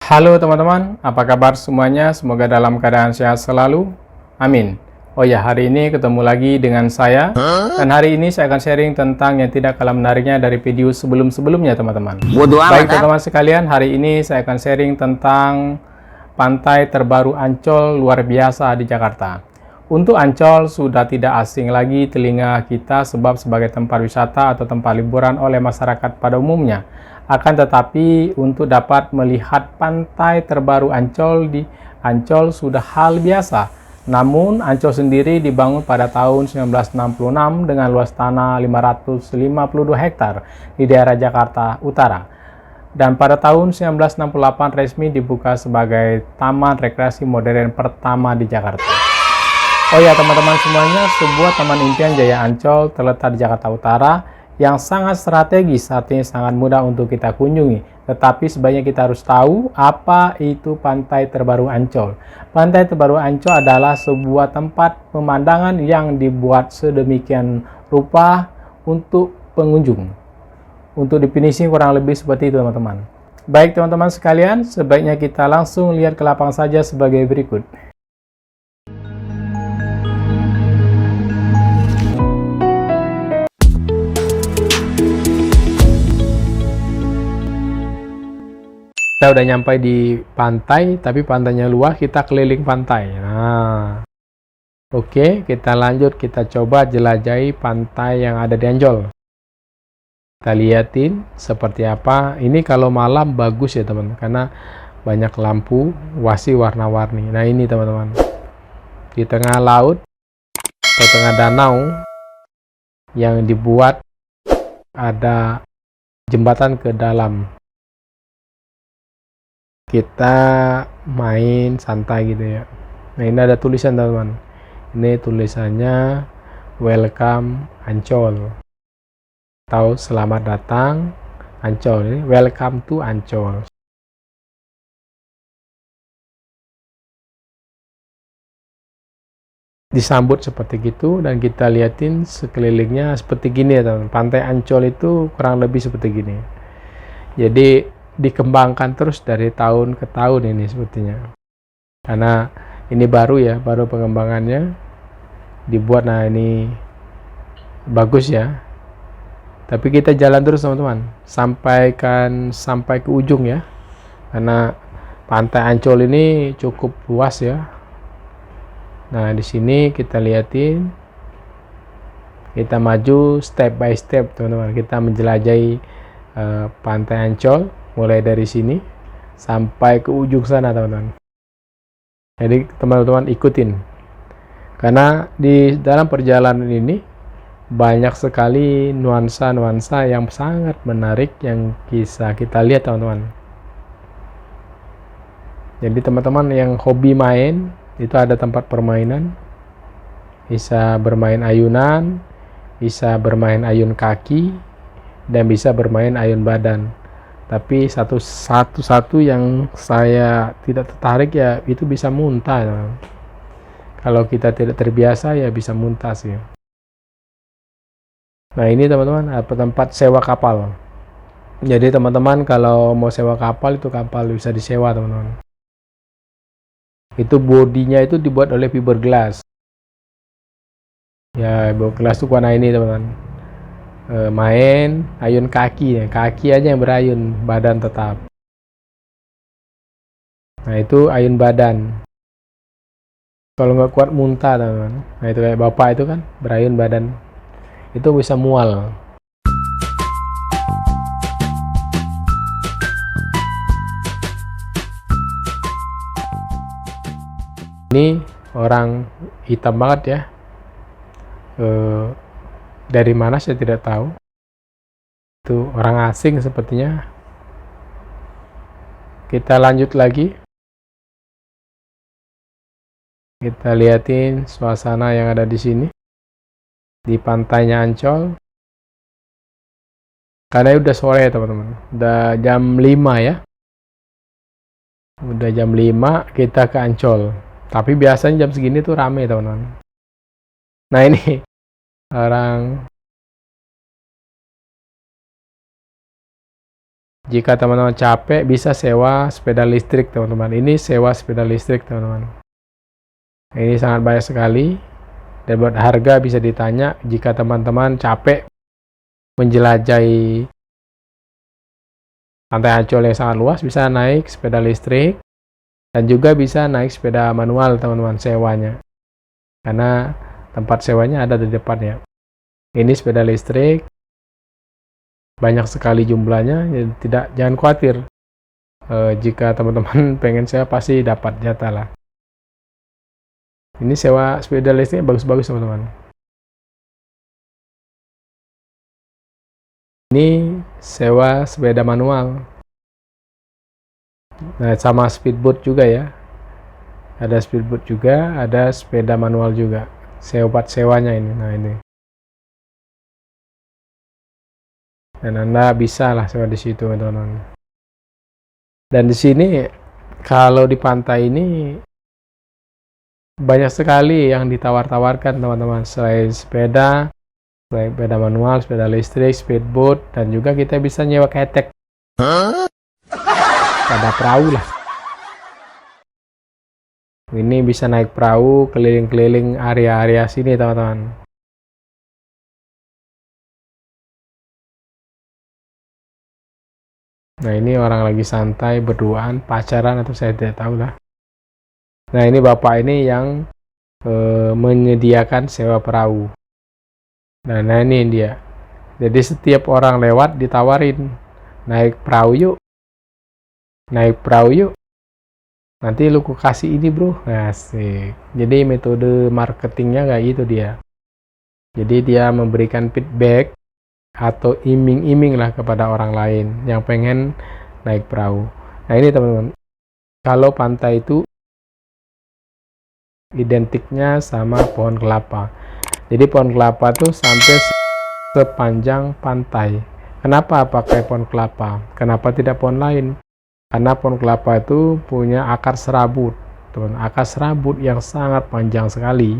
Halo teman-teman, apa kabar semuanya? Semoga dalam keadaan sehat selalu. Amin. Oh ya, hari ini ketemu lagi dengan saya. Dan hari ini saya akan sharing tentang yang tidak kalah menariknya dari video sebelum-sebelumnya, teman-teman. Baik teman-teman sekalian, hari ini saya akan sharing tentang pantai terbaru Ancol luar biasa di Jakarta. Untuk Ancol sudah tidak asing lagi telinga kita sebab sebagai tempat wisata atau tempat liburan oleh masyarakat pada umumnya. Akan tetapi untuk dapat melihat pantai terbaru Ancol di Ancol sudah hal biasa. Namun Ancol sendiri dibangun pada tahun 1966 dengan luas tanah 552 hektar di daerah Jakarta Utara. Dan pada tahun 1968 resmi dibuka sebagai taman rekreasi modern pertama di Jakarta. Oh ya teman-teman semuanya, sebuah taman impian Jaya Ancol terletak di Jakarta Utara yang sangat strategis, artinya sangat mudah untuk kita kunjungi. Tetapi sebaiknya kita harus tahu apa itu Pantai Terbaru Ancol. Pantai Terbaru Ancol adalah sebuah tempat pemandangan yang dibuat sedemikian rupa untuk pengunjung. Untuk definisi kurang lebih seperti itu teman-teman. Baik teman-teman sekalian, sebaiknya kita langsung lihat ke lapangan saja sebagai berikut. Kita udah nyampe di pantai, tapi pantainya luas, kita keliling pantai. Nah, oke, kita lanjut, kita coba jelajahi pantai yang ada di Ancol. Kita liatin seperti apa. Ini kalau malam bagus ya teman, karena banyak lampu, wasi warna-warni. Nah ini teman-teman, di tengah laut atau tengah danau yang dibuat ada jembatan ke dalam. Kita main santai gitu ya. Nah ini ada tulisan teman-teman, ini tulisannya welcome Ancol atau selamat datang Ancol. Ini welcome to Ancol. Disambut seperti gitu, dan kita liatin sekelilingnya seperti gini ya teman. Pantai Ancol itu kurang lebih seperti gini. Jadi dikembangkan terus dari tahun ke tahun ini sepertinya, karena ini baru ya, baru pengembangannya dibuat. Nah ini bagus ya, tapi kita jalan terus teman-teman sampai ke ujung ya, karena pantai Ancol ini cukup luas ya. Nah di sini kita liatin, kita maju step by step teman-teman, kita menjelajahi pantai Ancol mulai dari sini sampai ke ujung sana teman-teman. Jadi teman-teman ikutin, karena di dalam perjalanan ini banyak sekali nuansa-nuansa yang sangat menarik yang bisa kita lihat teman-teman. Jadi teman-teman yang hobi main, itu ada tempat permainan, bisa bermain ayunan, bisa bermain ayun kaki, dan bisa bermain ayun badan. Tapi satu yang saya tidak tertarik ya, itu bisa muntah ya. Kalau kita tidak terbiasa ya bisa muntah sih. Nah ini teman-teman, ada tempat sewa kapal. Jadi teman-teman kalau mau sewa kapal, itu kapal bisa disewa teman-teman. Itu bodinya itu dibuat oleh fiberglass. Ya fiberglass itu warna ini teman-teman. Main ayun kaki ya, kaki aja yang berayun, badan tetap. Nah itu ayun badan, kalau nggak kuat muntah teman-teman. Nah itu kayak bapak itu kan berayun badan, itu bisa mual. Ini orang hitam banget ya, dari mana saya tidak tahu, itu orang asing sepertinya. Kita lanjut lagi, kita liatin suasana yang ada di sini di pantainya Ancol. Karena udah sore teman-teman, udah jam 5 ya, udah jam 5 kita ke Ancol. Tapi biasanya jam segini tuh rame teman-teman. Nah ini orang Jika teman-teman capek, bisa sewa sepeda listrik, teman-teman. Ini sewa sepeda listrik, teman-teman. Ini sangat banyak sekali. Dan buat harga bisa ditanya jika teman-teman capek menjelajahi Pantai Ancol yang sangat luas, bisa naik sepeda listrik dan juga bisa naik sepeda manual, teman-teman, sewanya. Karena tempat sewanya ada di depan ya. Ini sepeda listrik, banyak sekali jumlahnya, jadi jangan khawatir. Jika teman-teman pengen sewa pasti dapat jatah lah. Ini sewa sepeda listrik bagus-bagus, teman-teman. Ini sewa sepeda manual. Nah, sama speedboat juga ya. Ada speedboat juga, ada sepeda manual juga. Sewanya ini. Nah, ini. Dan Anda bisa lah sewa di situ, teman-teman. Dan di sini kalau di pantai ini banyak sekali yang ditawar-tawarkan, teman-teman. Selain sepeda manual, sepeda listrik, speedboat, dan juga kita bisa nyewa ketek. Ada perahu lah. Ini bisa naik perahu keliling-keliling area-area sini, teman-teman. Nah, ini orang lagi santai, berduaan, pacaran, atau saya tidak tahu lah. Nah, ini bapak ini yang menyediakan sewa perahu. Nah, ini dia. Jadi setiap orang lewat ditawarin, naik perahu yuk. Nanti lu kasih ini bro. Asik. Jadi metode marketingnya kayak itu dia. Jadi dia memberikan feedback atau iming-iming lah kepada orang lain yang pengen naik perahu. Nah, ini teman-teman, kalau pantai itu identiknya sama pohon kelapa. Jadi pohon kelapa tuh sampai sepanjang pantai. Kenapa pakai pohon kelapa? Kenapa tidak pohon lain? Karena pohon kelapa itu punya akar serabut, teman. Akar serabut yang sangat panjang sekali.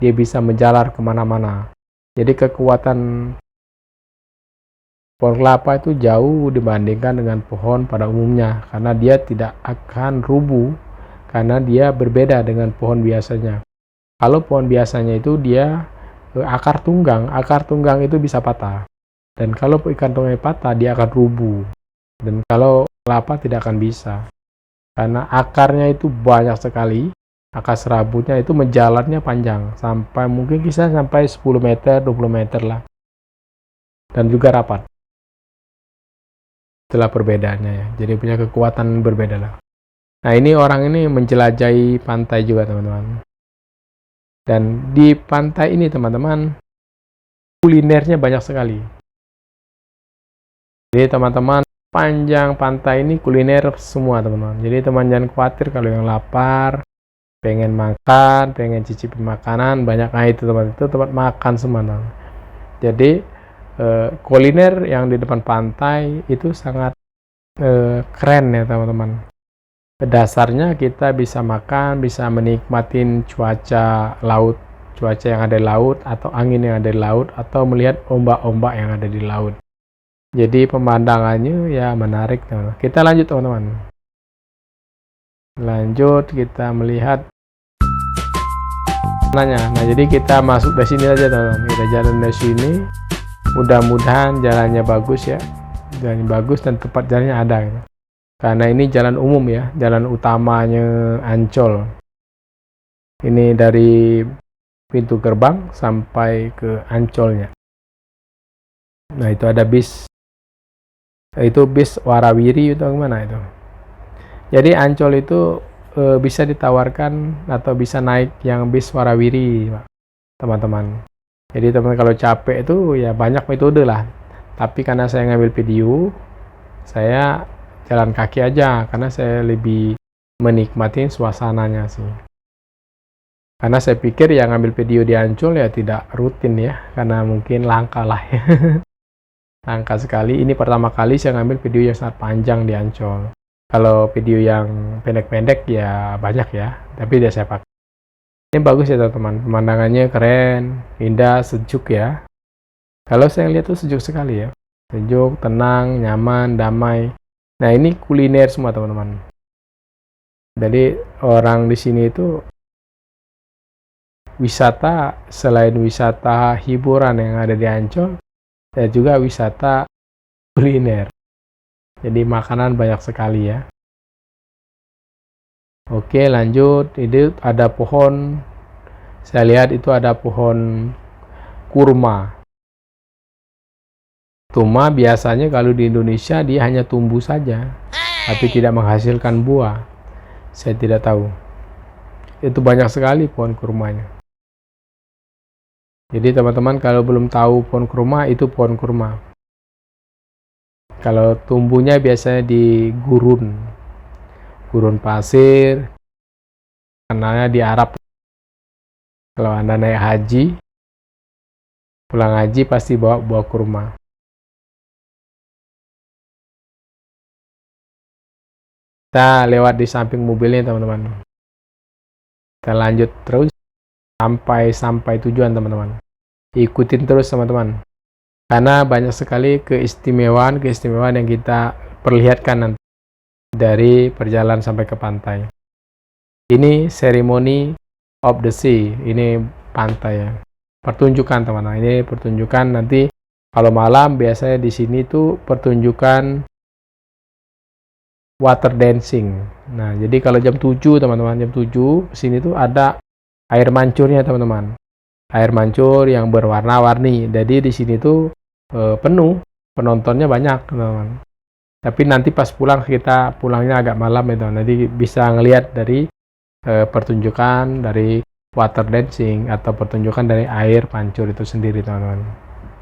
Dia bisa menjalar kemana-mana. Jadi kekuatan pohon kelapa itu jauh dibandingkan dengan pohon pada umumnya, karena dia tidak akan rubuh, karena dia berbeda dengan pohon biasanya. Kalau pohon biasanya itu dia akar tunggang itu bisa patah. Dan kalau ikan tunggang patah, dia akan rubuh. Dan kalau kelapa tidak akan bisa. Karena akarnya itu banyak sekali. Akar serabutnya itu menjalarnya panjang. Sampai mungkin bisa sampai 10 meter, 20 meter lah. Dan juga rapat. Itulah perbedaannya ya. Jadi punya kekuatan berbeda lah. Nah, ini orang ini menjelajahi pantai juga, teman-teman. Dan di pantai ini, teman-teman, kulinernya banyak sekali. Jadi teman-teman, panjang pantai ini kuliner semua, teman-teman. Jadi teman jangan khawatir kalau yang lapar, pengen makan, pengen cicipi makanan, banyak. Nah, itu teman, itu tempat makan semua, teman. Jadi kuliner yang di depan pantai itu sangat keren ya, teman-teman. Dasarnya kita bisa makan, bisa menikmatin cuaca laut, cuaca yang ada di laut, atau angin yang ada di laut, atau melihat ombak-ombak yang ada di laut. Jadi pemandangannya ya menarik, teman-teman. Kita lanjut, teman-teman. Lanjut, kita melihat nanya. Nah, jadi kita masuk dari sini aja, teman-teman. Kita jalan dari sini. Mudah-mudahan jalannya bagus ya. Jalannya bagus dan tempat jalannya ada gitu. Karena ini jalan umum ya, jalan utamanya Ancol. Ini dari pintu gerbang sampai ke Ancolnya. Nah, itu ada bis. Itu bis warawiri itu gimana itu. Jadi Ancol itu bisa ditawarkan atau bisa naik yang bis warawiri, teman-teman. Jadi teman kalau capek itu ya banyak metode lah. Tapi karena saya ngambil video, saya jalan kaki aja karena saya lebih menikmati suasananya sih. Karena saya pikir yang ngambil video di Ancol ya tidak rutin ya, karena mungkin langka lah ya. Langka sekali. Ini pertama kali saya ngambil video yang sangat panjang di Ancol. Kalau video yang pendek-pendek ya banyak ya, tapi dia saya pakai. Ini bagus ya, teman-teman. Pemandangannya keren, indah, sejuk ya. Kalau saya lihat tuh sejuk sekali ya. Sejuk, tenang, nyaman, damai. Nah, ini kuliner semua teman-teman. Jadi orang di sini itu wisata, selain wisata hiburan yang ada di Ancol, ya juga wisata kuliner. Jadi makanan banyak sekali ya. Oke, lanjut. Ini ada pohon. Saya lihat itu ada pohon kurma. Kurma biasanya kalau di Indonesia dia hanya tumbuh saja, tapi tidak menghasilkan buah. Saya tidak tahu. Itu banyak sekali pohon kurmanya. Jadi teman-teman kalau belum tahu pohon kurma, itu pohon kurma. Kalau tumbuhnya biasanya di gurun pasir, kenalnya di Arab. Kalau Anda naik haji, pulang haji pasti bawa buah kurma. Kita lewat di samping mobilnya teman-teman. Kita lanjut terus sampai tujuan teman-teman. Ikutin terus teman-teman. Karena banyak sekali keistimewaan yang kita perlihatkan nanti dari perjalanan sampai ke pantai. Ini ceremony of the sea, ini pantai ya. Pertunjukan teman-teman, ini pertunjukan nanti kalau malam biasanya di sini tuh pertunjukan water dancing. Nah, jadi kalau jam 7 teman-teman, jam 7 sini tuh ada air mancurnya teman-teman. Air mancur yang berwarna-warni. Jadi di sini tuh penuh, penontonnya banyak teman-teman. Tapi nanti pas pulang, kita pulangnya agak malam ya teman-teman. Nanti bisa ngelihat dari pertunjukan dari water dancing atau pertunjukan dari air mancur itu sendiri teman-teman.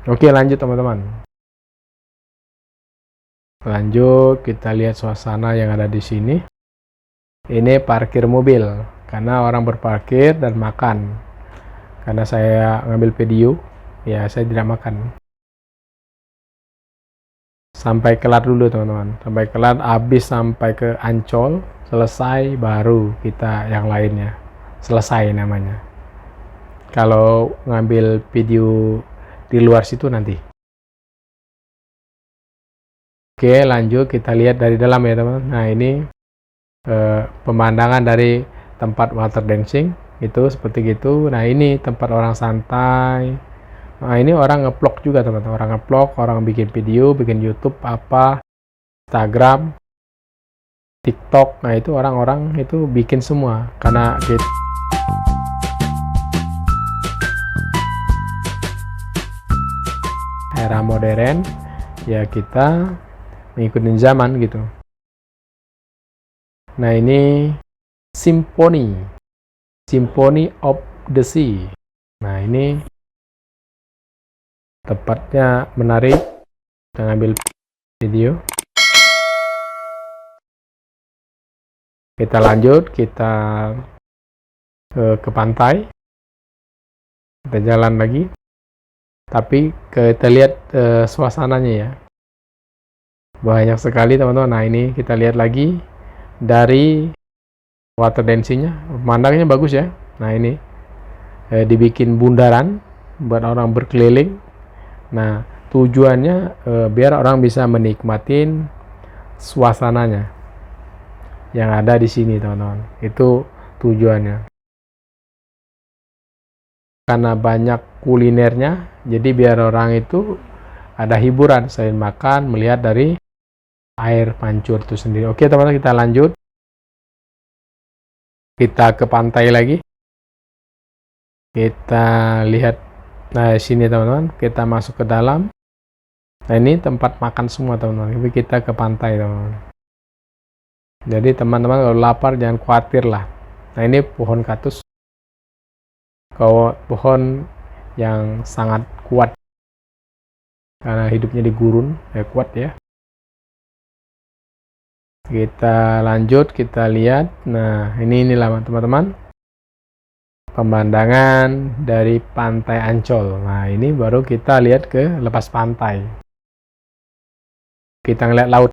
Oke, lanjut teman-teman. Lanjut, kita lihat suasana yang ada di sini. Ini parkir mobil, karena orang berparkir dan makan. Karena saya ngambil video, ya saya tidak makan. Sampai kelar dulu teman-teman, sampai kelar, habis sampai ke Ancol, selesai baru kita yang lainnya. Selesai namanya. Kalau ngambil video di luar situ nanti. Oke, lanjut kita lihat dari dalam ya teman-teman. Nah, ini pemandangan dari tempat water dancing itu seperti gitu. Nah, ini tempat orang santai. Nah, ini orang nge-vlog juga teman-teman. Orang nge-vlog, orang bikin video, bikin YouTube apa, Instagram, TikTok. Nah, itu orang-orang itu bikin semua karena gitu. Era modern ya, kita mengikuti zaman gitu. Nah, ini Symphony of the Sea. Nah, ini tempatnya menarik. Kita ngambil video. Kita lanjut, kita ke pantai. Kita jalan lagi. Tapi kita lihat suasananya ya. Banyak sekali teman-teman. Nah, ini kita lihat lagi dari water dancing-nya. Pemandangannya bagus ya. Nah, ini dibikin bundaran buat orang berkeliling. Nah, tujuannya biar orang bisa menikmatin suasananya yang ada di sini teman-teman. Itu tujuannya. Karena banyak kulinernya, jadi biar orang itu ada hiburan selain makan, melihat dari air mancur itu sendiri. Oke teman-teman, kita lanjut. Kita ke pantai lagi. Kita lihat. Nah, sini teman-teman, kita masuk ke dalam. Nah, ini tempat makan semua teman-teman. Tapi kita ke pantai teman-teman. Jadi teman-teman kalau lapar jangan khawatir lah. Nah, ini pohon kaktus. Pohon yang sangat kuat. Karena hidupnya di gurun, ya kuat ya. Kita lanjut, kita lihat. Nah, inilah teman-teman. Pemandangan dari pantai Ancol. Nah, ini baru kita lihat ke lepas pantai. Kita ngeliat laut.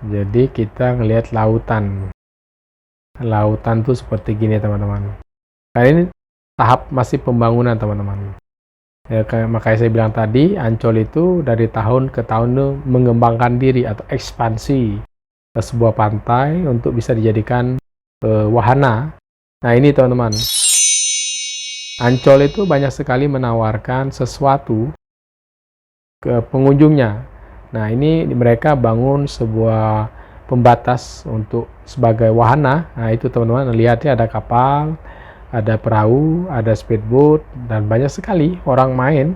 Jadi kita ngelihat lautan. Lautan tuh seperti gini teman-teman. Nah, ini tahap masih pembangunan teman-teman. Ya, makanya saya bilang tadi, Ancol itu dari tahun ke tahun tuh mengembangkan diri atau ekspansi ke sebuah pantai untuk bisa dijadikan wahana. Nah ini teman-teman, Ancol itu banyak sekali menawarkan sesuatu ke pengunjungnya. Nah ini mereka bangun sebuah pembatas untuk sebagai wahana. Nah itu teman-teman lihat ya, ada kapal, ada perahu, ada speedboat, dan banyak sekali orang main.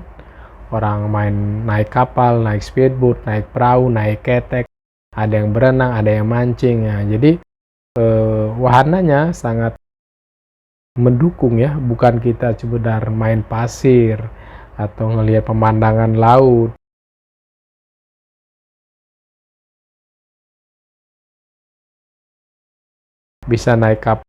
Orang main naik kapal, naik speedboat, naik perahu, naik ketek, ada yang berenang, ada yang mancing. Nah, jadi wahananya sangat mendukung ya, bukan kita sekedar main pasir atau ngelihat pemandangan laut. Bisa naik kapal,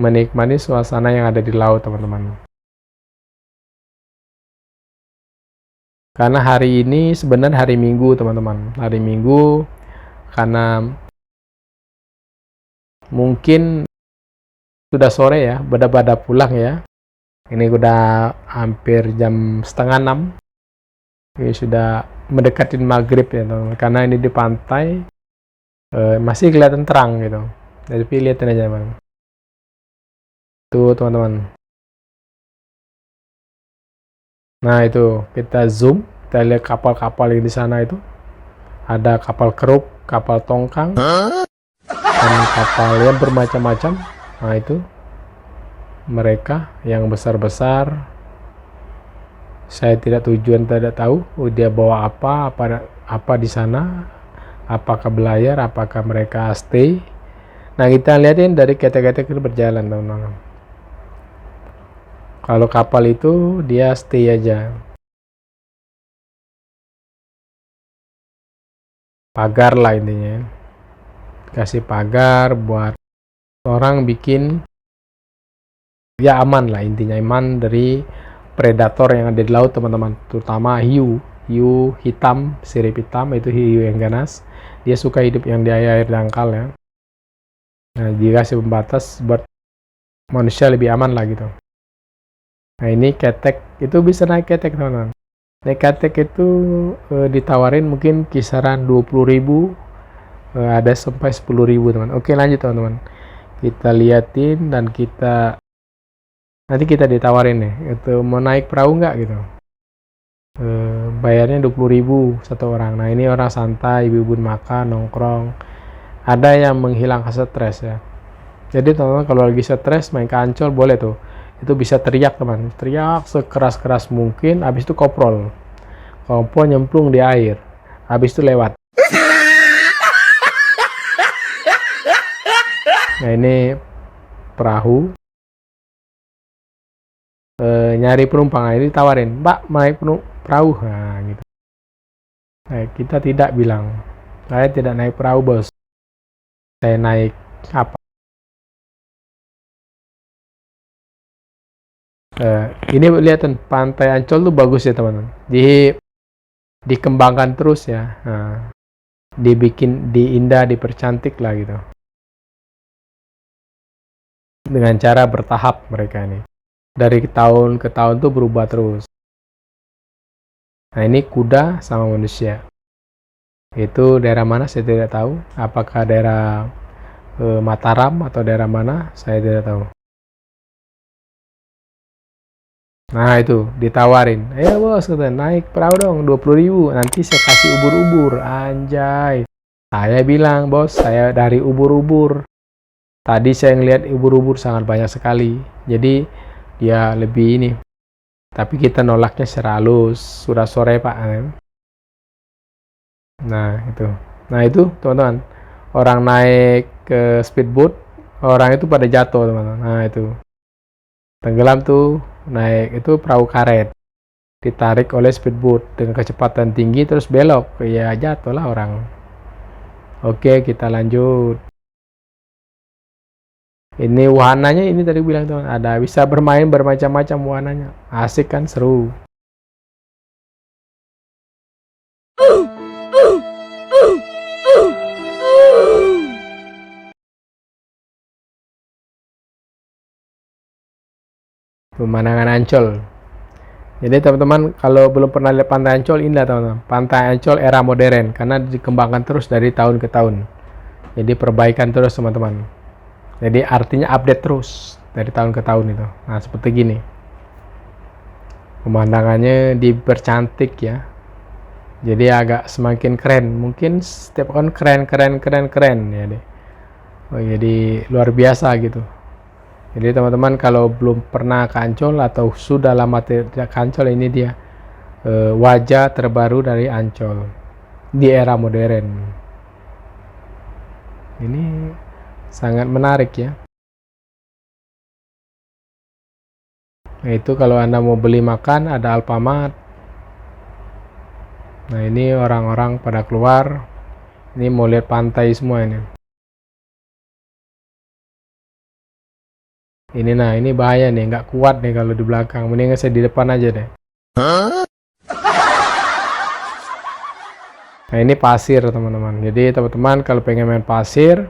menikmati suasana yang ada di laut teman-teman. Karena hari ini sebenarnya hari Minggu teman-teman, hari Minggu, karena mungkin sudah sore ya, pada pulang ya. Ini udah hampir jam setengah 6. Ini sudah mendekati maghrib ya teman-teman. Karena ini di pantai masih kelihatan terang gitu. Jadi lihatin aja teman. Tuh teman-teman. Nah itu kita zoom, kita lihat kapal-kapal yang di sana itu. Ada kapal keruk, kapal tongkang, dan kapal yang bermacam-macam. Nah itu mereka yang besar-besar. Saya tidak tahu dia bawa apa di sana, apakah belayar, apakah mereka stay. Nah kita lihatin dari ketek-ketek itu berjalan teman-teman. Kalau kapal itu dia stay aja, pagar lah intinya, kasih pagar buat orang bikin ya aman lah, intinya aman dari predator yang ada di laut teman-teman, terutama hiu hitam, sirip hitam, itu hiu yang ganas, dia suka hidup yang di air dangkal ya. Nah dikasih pembatas buat manusia lebih aman lah gitu. Nah ini ketek, itu bisa naik ketek teman-teman. Naik ketek itu ditawarin mungkin kisaran 20.000, ada sampai 10.000 teman. Oke lanjut teman-teman, kita liatin dan nanti kita ditawarin nih, itu mau naik perahu nggak gitu. Bayarnya 20.000 satu orang. Nah ini orang santai, ibu-ibu makan, nongkrong, ada yang menghilangkan stres ya. Jadi teman-teman kalau lagi stres main ke Ancol boleh tuh. Itu bisa teriak teman, teriak sekeras-keras mungkin, habis itu koprol nyemplung di air, habis itu lewat. Nah ini perahu, nyari penumpang, nah, ini tawarin, Mbak naik perahu, nah gitu. Nah, kita tidak bilang, saya tidak naik perahu bos, saya naik apa? Ini lihat pantai Ancol tuh bagus ya teman-teman, dikembangkan terus ya, nah, dibikin diindah, dipercantik lah gitu, dengan cara bertahap mereka ini, dari tahun ke tahun tuh berubah terus. Nah ini kuda sama manusia, itu daerah mana saya tidak tahu, apakah daerah Mataram atau daerah mana saya tidak tahu. Nah itu ditawarin, ayo bos kata, naik perahu dong 20.000, nanti saya kasih ubur-ubur. Anjay, saya bilang bos saya dari ubur-ubur, tadi saya ngelihat ubur-ubur sangat banyak sekali, jadi dia lebih ini, tapi kita nolaknya secara halus, sudah sore pak. Nah itu teman-teman, orang naik ke speedboat, orang itu pada jatuh teman-teman. Nah itu tenggelam tuh, naik itu perahu karet, ditarik oleh speedboat dengan kecepatan tinggi terus belok, ya jatuhlah orang. Oke kita lanjut. Ini wahananya ini tadi bilang teman, ada bisa bermain bermacam-macam wahananya, asik kan, seru. pemandangan Ancol. Jadi teman-teman kalau belum pernah lihat Pantai Ancol, indah teman-teman. Pantai Ancol era modern karena dikembangkan terus dari tahun ke tahun. Jadi perbaikan terus teman-teman. Jadi artinya update terus dari tahun ke tahun itu. Nah seperti gini. Pemandangannya dipercantik ya. Jadi agak semakin keren. Mungkin setiap tahun keren ya deh. Oh, jadi luar biasa gitu. Jadi teman-teman kalau belum pernah ke Ancol atau sudah lama tidak ke Ancol, ini dia wajah terbaru dari Ancol di era modern. Ini sangat menarik ya. Nah, itu kalau Anda mau beli makan ada Alfamart. Nah ini orang-orang pada keluar. Ini mau lihat pantai semua ini. Ini bahaya nih, nggak kuat nih kalau di belakang. Mendingan saya di depan aja deh. Nah ini pasir teman-teman. Jadi teman-teman kalau pengen main pasir,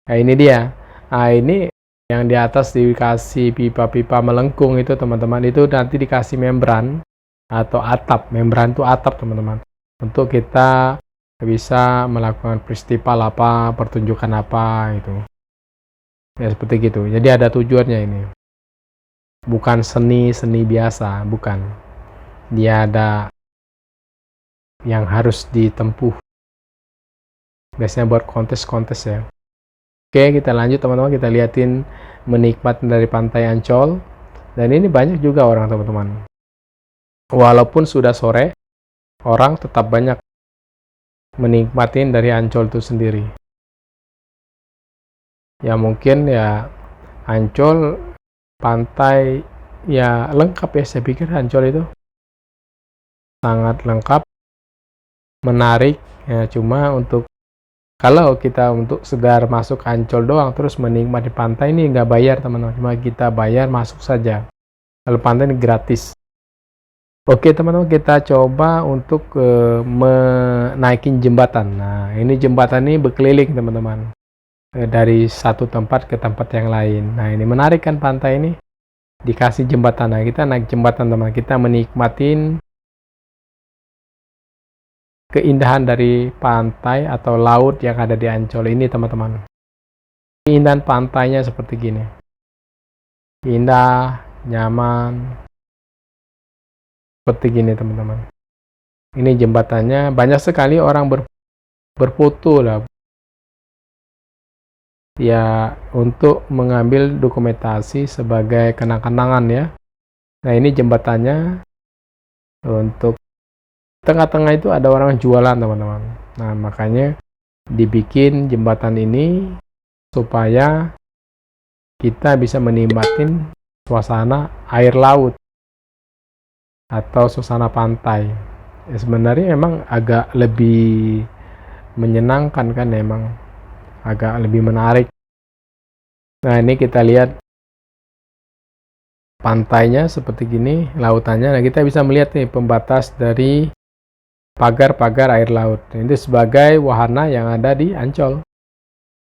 nah ini dia. Nah ini yang di atas dikasih pipa-pipa melengkung itu teman-teman. Itu nanti dikasih membran atau atap. Membran itu atap teman-teman. Untuk kita bisa melakukan festival apa, pertunjukan apa itu. Ya seperti gitu. Jadi ada tujuannya ini. Bukan seni biasa, bukan. Dia ada yang harus ditempuh. Biasanya buat kontes-kontes ya. Oke, kita lanjut teman-teman, kita liatin menikmati dari Pantai Ancol. Dan ini banyak juga orang teman-teman. Walaupun sudah sore, orang tetap banyak menikmati dari Ancol itu sendiri. Ya mungkin ya Ancol pantai ya lengkap ya, saya pikir Ancol itu sangat lengkap, menarik ya. Cuma untuk kalau kita untuk sekedar masuk Ancol doang terus menikmati pantai ini nggak bayar teman-teman, cuma kita bayar masuk saja. Kalau pantai ini gratis. Oke teman-teman, kita coba untuk menaikin jembatan. Nah ini jembatan ini berkeliling teman-teman, dari satu tempat ke tempat yang lain. Nah ini menarik kan, pantai ini dikasih jembatan. Nah kita naik jembatan teman, kita menikmatin keindahan dari pantai atau laut yang ada di Ancol ini teman-teman. Keindahan pantainya seperti gini, indah, nyaman, seperti gini teman-teman. Ini jembatannya, banyak sekali orang berfoto lah ya, untuk mengambil dokumentasi sebagai kenang-kenangan ya. Nah ini jembatannya, untuk tengah-tengah itu ada orang jualan teman-teman. Nah makanya dibikin jembatan ini supaya kita bisa menikmatin suasana air laut atau suasana pantai. Ya, sebenarnya memang agak lebih menyenangkan kan, memang agak lebih menarik. Nah ini kita lihat pantainya seperti gini, lautannya. Nah kita bisa melihat nih pembatas dari pagar-pagar air laut. Ini sebagai wahana yang ada di Ancol.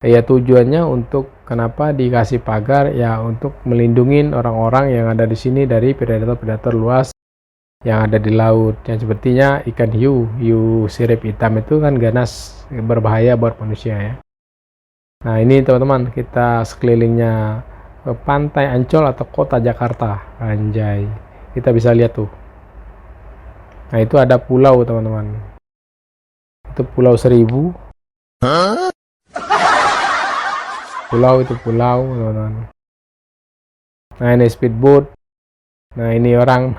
Ya tujuannya untuk kenapa dikasih pagar ya, untuk melindungi orang-orang yang ada di sini dari predator-predator luas yang ada di laut. Yang sepertinya ikan hiu sirip hitam itu kan ganas, berbahaya buat manusia ya. Nah ini teman-teman, kita sekelilingnya Pantai Ancol atau Kota Jakarta. Anjay, kita bisa lihat tuh. Nah itu ada pulau teman-teman, itu Pulau Seribu. Pulau itu pulau teman-teman. Nah ini speedboat. Nah ini orang,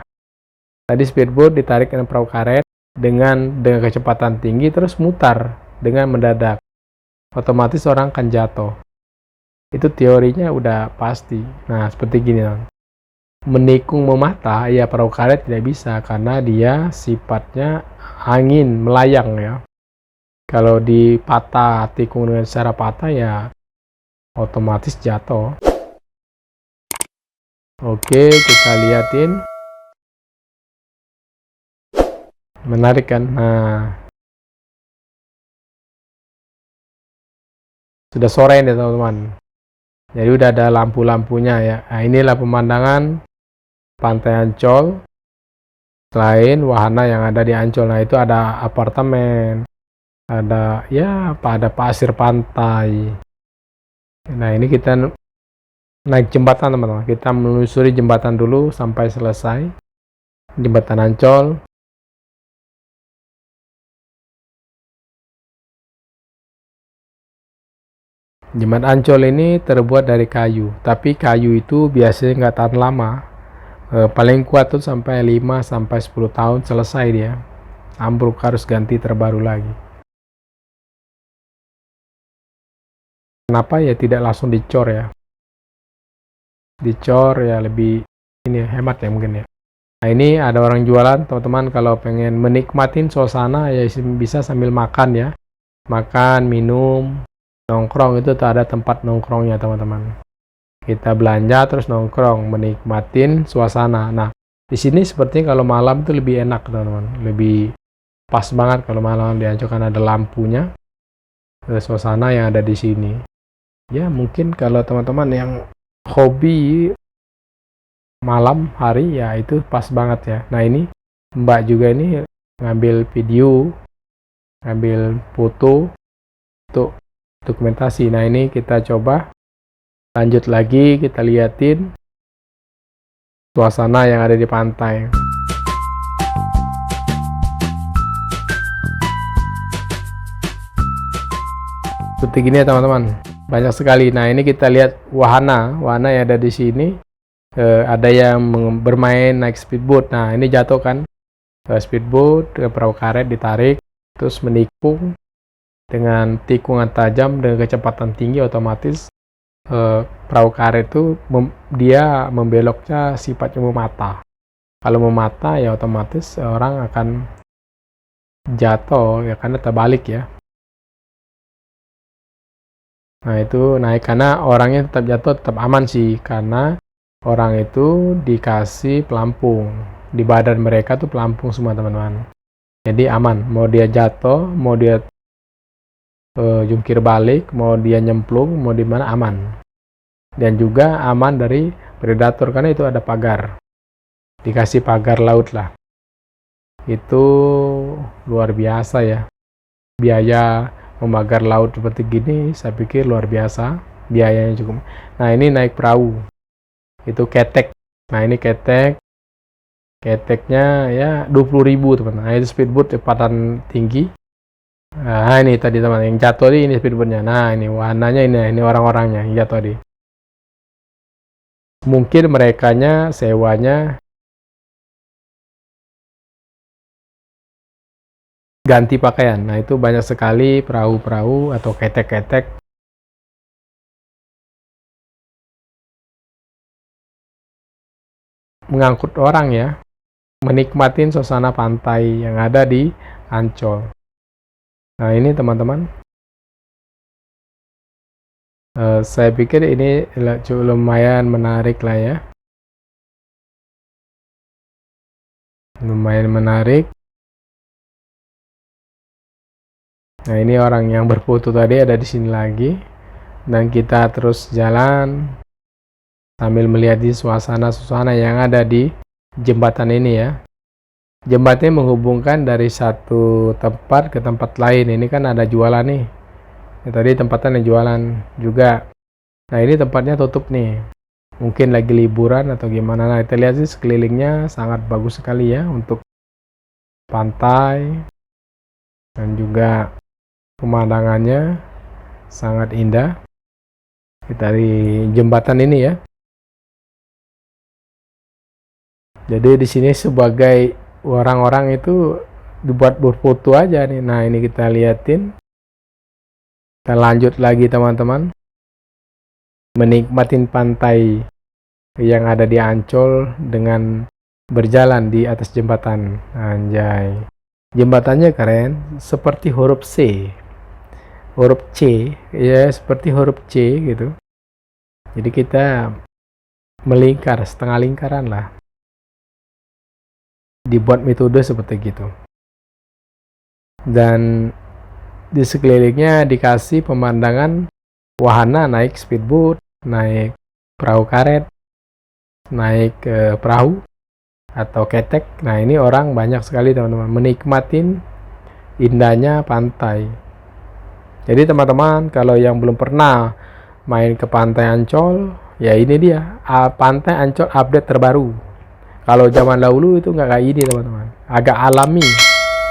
tadi speedboat ditarik dengan perahu karet dengan kecepatan tinggi terus mutar dengan mendadak, otomatis orang akan jatuh. Itu teorinya udah pasti. Nah seperti gini teman. Menikung memata ya, perahu karet tidak bisa karena dia sifatnya angin melayang ya. Kalau dipatah tikung dengan secara patah ya otomatis jatuh. Oke, kita liatin, menarik kan. Nah sudah sore nih teman-teman, jadi udah ada lampu-lampunya ya. Nah inilah pemandangan Pantai Ancol. Selain wahana yang ada di Ancol, nah itu ada apartemen, ada pasir pantai. Nah ini kita naik jembatan teman-teman, kita menelusuri jembatan dulu sampai selesai, jembatan Ancol. Jembatan Ancol ini terbuat dari kayu, tapi kayu itu biasanya nggak tahan lama. Paling kuat tuh sampai 5-10 tahun selesai dia. Ambruk, harus ganti terbaru lagi. Kenapa ya tidak langsung dicor ya? Dicor ya lebih ini hemat ya mungkin ya. Nah ini ada orang jualan teman-teman, kalau pengen menikmatin suasana ya bisa sambil makan ya. Makan, minum, nongkrong, itu tuh ada tempat nongkrongnya teman-teman. Kita belanja terus nongkrong, menikmatin suasana. Nah, di sini sepertinya kalau malam itu lebih enak teman-teman, lebih pas banget kalau malam di Ancol kan ada lampunya. Suasana yang ada di sini. Ya mungkin kalau teman-teman yang hobi malam hari ya itu pas banget ya. Nah ini Mbak juga ini ngambil video, ngambil foto untuk dokumentasi. Nah ini kita coba lanjut lagi, kita liatin suasana yang ada di pantai. Seperti gini ya teman-teman, banyak sekali. Nah ini kita lihat wahana yang ada di sini. Ada yang bermain naik speedboat. Nah ini jatuh kan, speedboat, perahu karet ditarik, terus menikung dengan tikungan tajam dengan kecepatan tinggi, otomatis perahu karet itu dia membeloknya sifatnya memata. Kalau memata ya otomatis orang akan jatuh ya karena terbalik ya. Nah itu naik karena orangnya tetap jatuh tetap aman sih, karena orang itu dikasih pelampung di badan mereka tuh, pelampung semua teman-teman. Jadi aman, mau dia jatuh, mau dia jungkir balik, mau dia nyemplung, mau di mana aman. Dan juga aman dari predator karena itu ada pagar, dikasih pagar laut lah. Itu luar biasa ya, biaya memagar laut seperti gini saya pikir luar biasa, biayanya cukup. Nah ini naik perahu itu ketek. Nah ini keteknya ya 20.000 teman. Nah itu speedboat kecepatan tinggi. Nah ini tadi teman yang jatuh ini speedboatnya. Nah ini wahananya, ini orang-orangnya yang jatuh tadi. Mungkin merekanya sewanya ganti pakaian. Nah itu banyak sekali perahu-perahu atau ketek-ketek mengangkut orang ya, menikmatin suasana pantai yang ada di Ancol. Nah ini teman-teman, saya pikir ini lumayan menarik lah ya, lumayan menarik. Nah ini orang yang berfoto tadi ada di sini lagi, dan kita terus jalan sambil melihat di suasana yang ada di jembatan ini ya. Jembatan menghubungkan dari satu tempat ke tempat lain. Ini kan ada jualan nih. Tadi tempatnya jualan juga. Nah ini tempatnya tutup nih. Mungkin lagi liburan atau gimana. Nah kita lihat sih sekelilingnya sangat bagus sekali ya untuk pantai. Dan juga pemandangannya sangat indah. Dari jembatan ini ya. Jadi di sini sebagai orang-orang itu dibuat berfoto aja nih. Nah ini kita liatin. Kita lanjut lagi teman-teman, menikmatin pantai yang ada di Ancol dengan berjalan di atas jembatan. Anjay, jembatannya keren, seperti huruf C ya, seperti huruf C gitu. Jadi kita melingkar, setengah lingkaran lah, dibuat metode seperti gitu. Dan di sekelilingnya dikasih pemandangan wahana naik speedboat, naik perahu karet, naik perahu, atau ketek. Nah, ini orang banyak sekali teman-teman menikmatin indahnya pantai. Jadi teman-teman, kalau yang belum pernah main ke Pantai Ancol, ya ini dia Pantai Ancol update terbaru. Kalau zaman dahulu itu nggak kayak ini teman-teman, agak alami.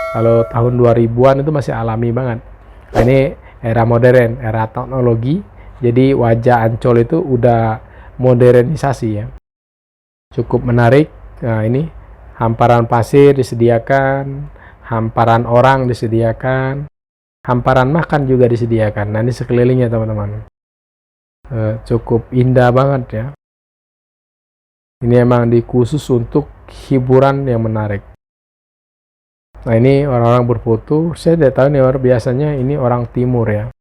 Kalau tahun 2000-an itu masih alami banget. Nah, ini era modern, era teknologi. Jadi wajah Ancol itu udah modernisasi ya. Cukup menarik. Nah, ini hamparan pasir disediakan, hamparan orang disediakan, hamparan makan juga disediakan. Nah, ini sekelilingnya teman-teman. Cukup indah banget ya. Ini emang dikhusus untuk hiburan yang menarik. Nah, ini orang-orang berfoto. Saya tidak tahu nih, biasanya ini orang timur ya.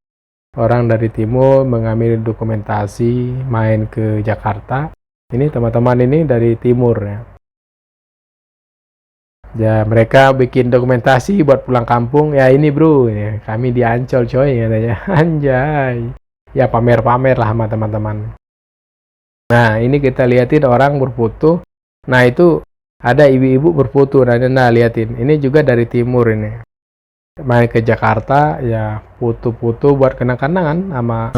Orang dari timur mengambil dokumentasi main ke Jakarta. Ini teman-teman ini dari timur ya. Ya, mereka bikin dokumentasi buat pulang kampung. Ya ini bro, ya, kami di Ancol coy katanya. Anjay. Ya pamer-pamer lah sama teman-teman. Nah, ini kita liatin orang berfoto. Nah, itu ada ibu-ibu berfoto. Nah, liatin. Ini juga dari timur ini. Main ke Jakarta, ya foto-foto buat kenang-kenangan sama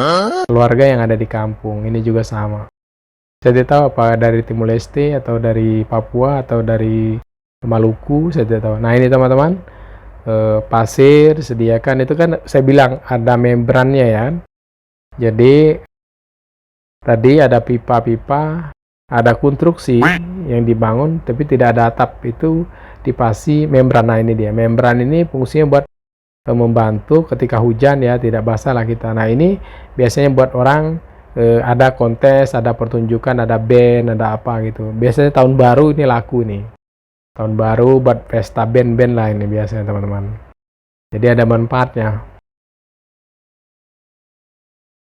keluarga yang ada di kampung. Ini juga sama. Saya tidak tahu apa dari Timor Leste atau dari Papua atau dari Maluku, saya tidak tahu. Nah, ini teman-teman, pasir sediakan itu kan saya bilang ada membrannya ya. Jadi tadi ada pipa-pipa, ada konstruksi yang dibangun tapi tidak ada atap, itu dipasi membran. Nah, ini dia. Membran ini fungsinya buat membantu ketika hujan ya, tidak basah lah kita. Nah, ini biasanya buat orang ada kontes, ada pertunjukan, ada band, ada apa gitu. Biasanya tahun baru ini laku nih. Tahun baru buat pesta band-band lah ini biasanya teman-teman. Jadi ada manfaatnya.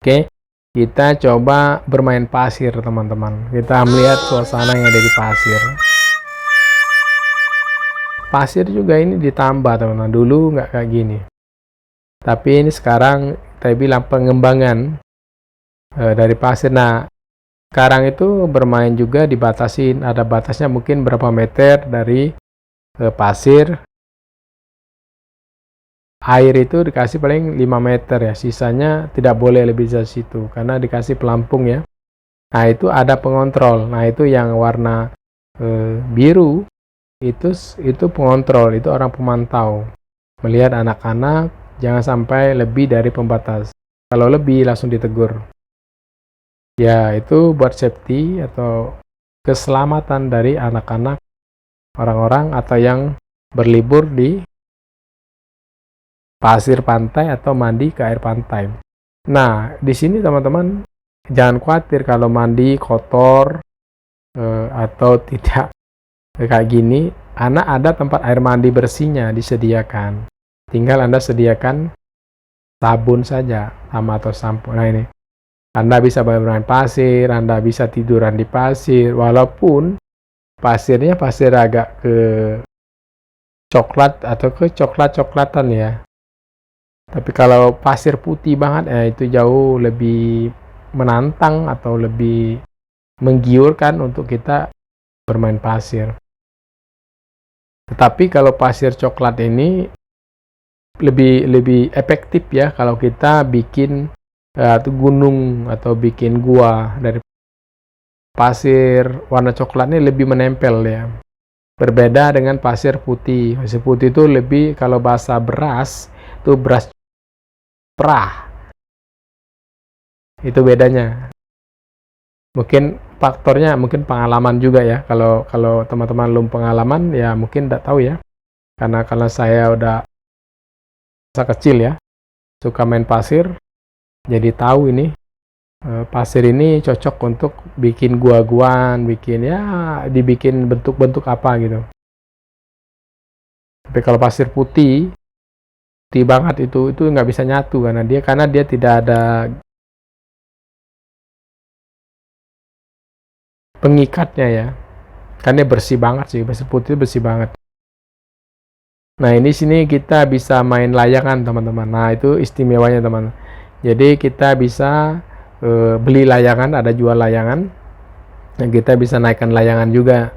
Oke, kita coba bermain pasir teman-teman. Kita melihat suasana yang ada di pasir. Pasir juga ini ditambah teman-teman. Dulu nggak kayak gini. Tapi ini sekarang saya bilang pengembangan dari pasir. Nah, sekarang itu bermain juga dibatasin. Ada batasnya mungkin berapa meter dari pasir. Air itu dikasih paling 5 meter ya. Sisanya tidak boleh lebih dari situ. Karena dikasih pelampung ya. Nah, itu ada pengontrol. Nah, itu yang warna biru. Itu pengontrol. Itu orang pemantau. Melihat anak-anak jangan sampai lebih dari pembatas. Kalau lebih langsung ditegur. Ya, itu buat safety atau keselamatan dari anak-anak, orang-orang atau yang berlibur di pasir pantai atau mandi ke air pantai. Nah, di sini teman-teman jangan khawatir kalau mandi kotor atau tidak kayak gini. Anak ada tempat air mandi bersihnya disediakan. Tinggal Anda sediakan sabun saja sama atau sampo. Nah, ini Anda bisa bermain pasir, Anda bisa tiduran di pasir, walaupun pasirnya pasir agak ke coklat atau ke coklat-coklatan ya. Tapi kalau pasir putih banget, itu jauh lebih menantang atau lebih menggiurkan untuk kita bermain pasir. Tetapi kalau pasir coklat ini lebih efektif ya kalau kita bikin atau gunung atau bikin gua dari pasir warna coklatnya lebih menempel ya. Berbeda dengan pasir putih. Pasir putih itu lebih, kalau bahasa beras itu beras perah. Itu bedanya. Mungkin faktornya mungkin pengalaman juga ya. Kalau teman-teman belum pengalaman ya mungkin tidak tahu ya. Karena kalau saya udah masa kecil ya suka main pasir. Jadi tahu ini pasir ini cocok untuk bikin gua-guaan, dibikin bentuk-bentuk apa gitu. Tapi kalau pasir putih banget itu nggak bisa nyatu karena dia tidak ada pengikatnya ya. Karena dia bersih banget sih, pasir putih bersih banget. Nah, ini sini kita bisa main layangan teman-teman. Nah, itu istimewanya teman. Jadi kita bisa beli layangan, ada jual layangan, dan kita bisa naikkan layangan juga.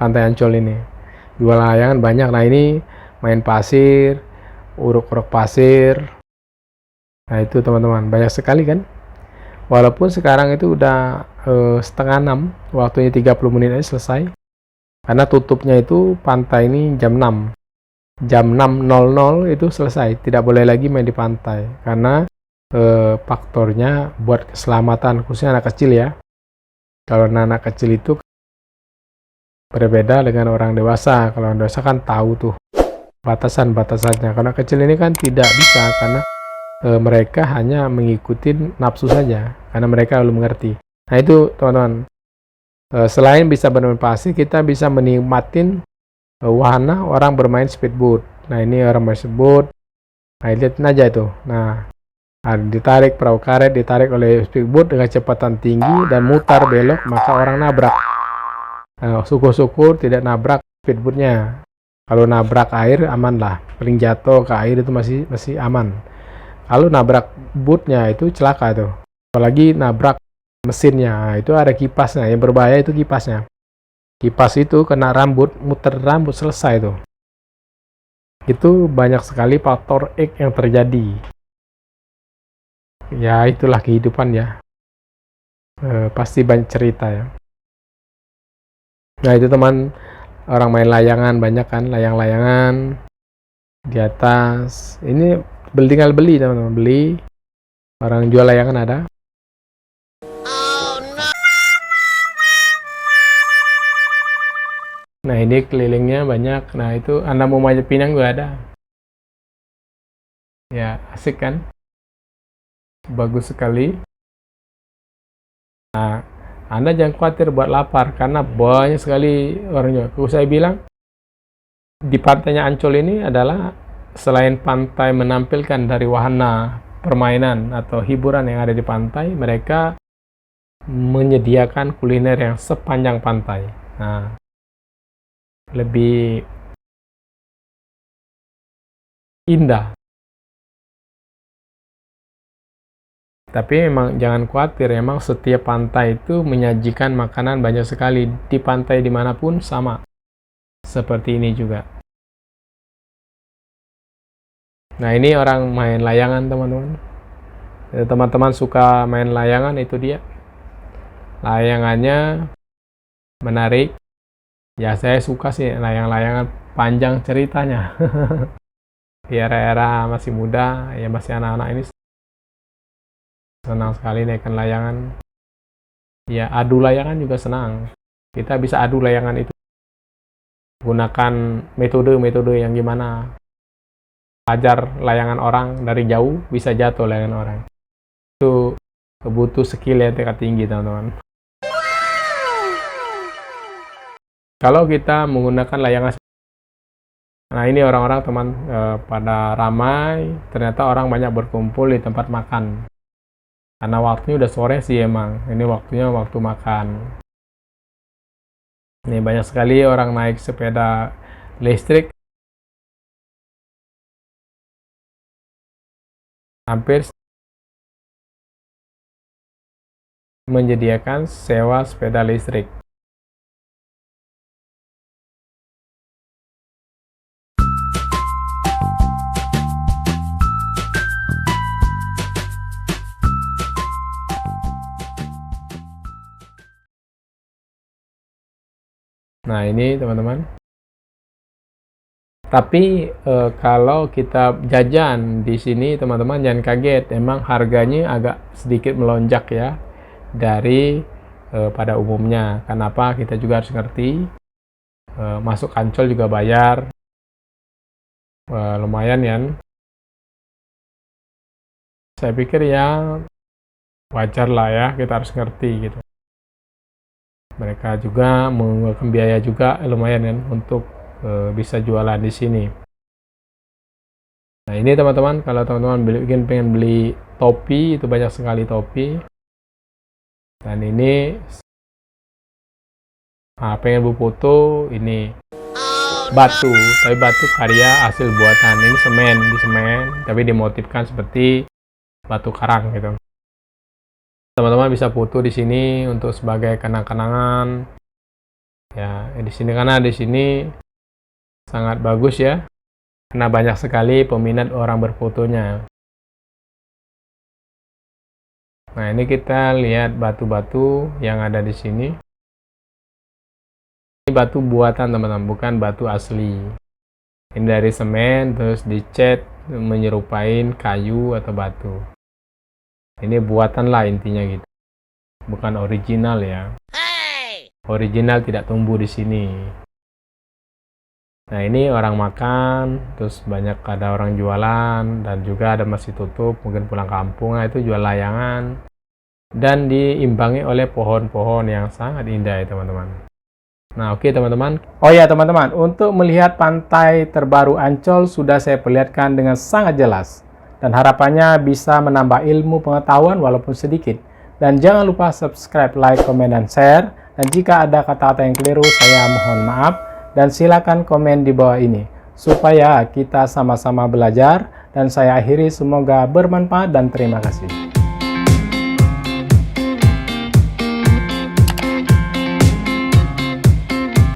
Pantai Ancol ini. Jual layangan banyak. Nah ini main pasir, uruk-uruk pasir. Nah itu teman-teman, banyak sekali kan. Walaupun sekarang itu udah setengah 6, waktunya 30 menit aja selesai. Karena tutupnya itu pantai ini jam 6. Jam 6.00 itu selesai, tidak boleh lagi main di pantai. Karena faktornya buat keselamatan, khususnya anak kecil ya. Kalau anak kecil itu berbeda dengan orang dewasa. Kalau orang dewasa kan tahu tuh batasan-batasannya. Karena kecil ini kan tidak bisa, karena mereka hanya mengikuti nafsu saja, karena mereka belum mengerti. Nah itu teman-teman, selain bisa bermain pasir, kita bisa menikmatin wahana orang bermain speedboat. Nah ini orang bermain speedboat, nah lihatin aja itu. Nah ditarik perahu karet, ditarik oleh speedboat dengan kecepatan tinggi dan mutar belok, maka orang nabrak. Nah, syukur-syukur tidak nabrak speedboatnya. Kalau nabrak air aman lah, paling jatuh ke air itu masih aman. Kalau nabrak bootnya itu celaka tuh. Apalagi nabrak mesinnya, nah, itu ada kipasnya. Yang berbahaya itu kipasnya. Kipas itu kena rambut, muter rambut, selesai tuh. Itu banyak sekali faktor X yang terjadi. Ya itulah kehidupan ya. Pasti banyak cerita ya. Nah itu teman, orang main layangan banyak kan, layang-layangan di atas. Ini tinggal beli teman-teman, beli. Orang jual layangan ada. Nah ini kelilingnya banyak. Nah itu Anda mau manjat pinang juga ada. Ya asik kan, bagus sekali. Nah Anda jangan khawatir buat lapar, karena banyak sekali orangnya. Kalau saya bilang di pantainya Ancol ini adalah selain pantai menampilkan dari wahana permainan atau hiburan yang ada di pantai, mereka menyediakan kuliner yang sepanjang pantai. Nah, lebih indah. Tapi memang jangan khawatir, memang setiap pantai itu menyajikan makanan banyak sekali. Di pantai dimanapun sama. Seperti ini juga. Nah ini orang main layangan teman-teman. Teman-teman suka main layangan, itu dia. Layangannya menarik. Ya saya suka sih layang-layangan, panjang ceritanya. Di era-era masih muda, ya masih anak-anak ini senang sekali naikkan layangan. Ya adu layangan juga senang. Kita bisa adu layangan itu. Gunakan metode-metode yang gimana. Ajar layangan orang dari jauh, bisa jatuh layangan orang. Itu butuh skill yang tingkat tinggi teman-teman. Kalau kita menggunakan layangan, nah ini orang-orang teman pada ramai, ternyata orang banyak berkumpul di tempat makan. Karena waktunya udah sore sih emang, ini waktunya waktu makan. Ini banyak sekali orang naik sepeda listrik. Hampir menyediakan sewa sepeda listrik. Nah ini teman-teman. Tapi kalau kita jajan di sini teman-teman jangan kaget, emang harganya agak sedikit melonjak ya dari pada umumnya. Kenapa? Kita juga harus ngerti. Masuk Ancol juga bayar, lumayan ya. Saya pikir ya wajar lah ya, kita harus ngerti gitu. Mereka juga mengeluarkan biaya juga lumayan kan untuk bisa jualan di sini. Nah ini teman-teman, kalau teman-teman pengen beli topi, itu banyak sekali topi. Dan ini pengen berfoto, ini batu, tapi batu karya hasil buatan. Ini semen, di semen, tapi dimotifkan seperti batu karang gitu. Teman-teman bisa foto di sini untuk sebagai kenang-kenangan. Ya, di sini karena di sini sangat bagus ya. Karena banyak sekali peminat orang berfotonya. Nah, ini kita lihat batu-batu yang ada di sini. Ini batu buatan teman-teman, bukan batu asli. Ini dari semen, terus dicat menyerupai kayu atau batu. Ini buatan lah intinya gitu. Bukan original ya. Original tidak tumbuh di sini. Nah, ini orang makan, terus banyak ada orang jualan, dan juga ada masih tutup, mungkin pulang kampung. Nah, itu jual layangan. Dan diimbangi oleh pohon-pohon yang sangat indah ya teman-teman. Nah, oke teman-teman. Oh ya teman-teman, untuk melihat pantai terbaru Ancol sudah saya perlihatkan dengan sangat jelas. Dan harapannya bisa menambah ilmu pengetahuan walaupun sedikit. Dan jangan lupa subscribe, like, komen, dan share. Dan jika ada kata-kata yang keliru, saya mohon maaf. Dan silakan komen di bawah ini. Supaya kita sama-sama belajar. Dan saya akhiri, semoga bermanfaat dan terima kasih.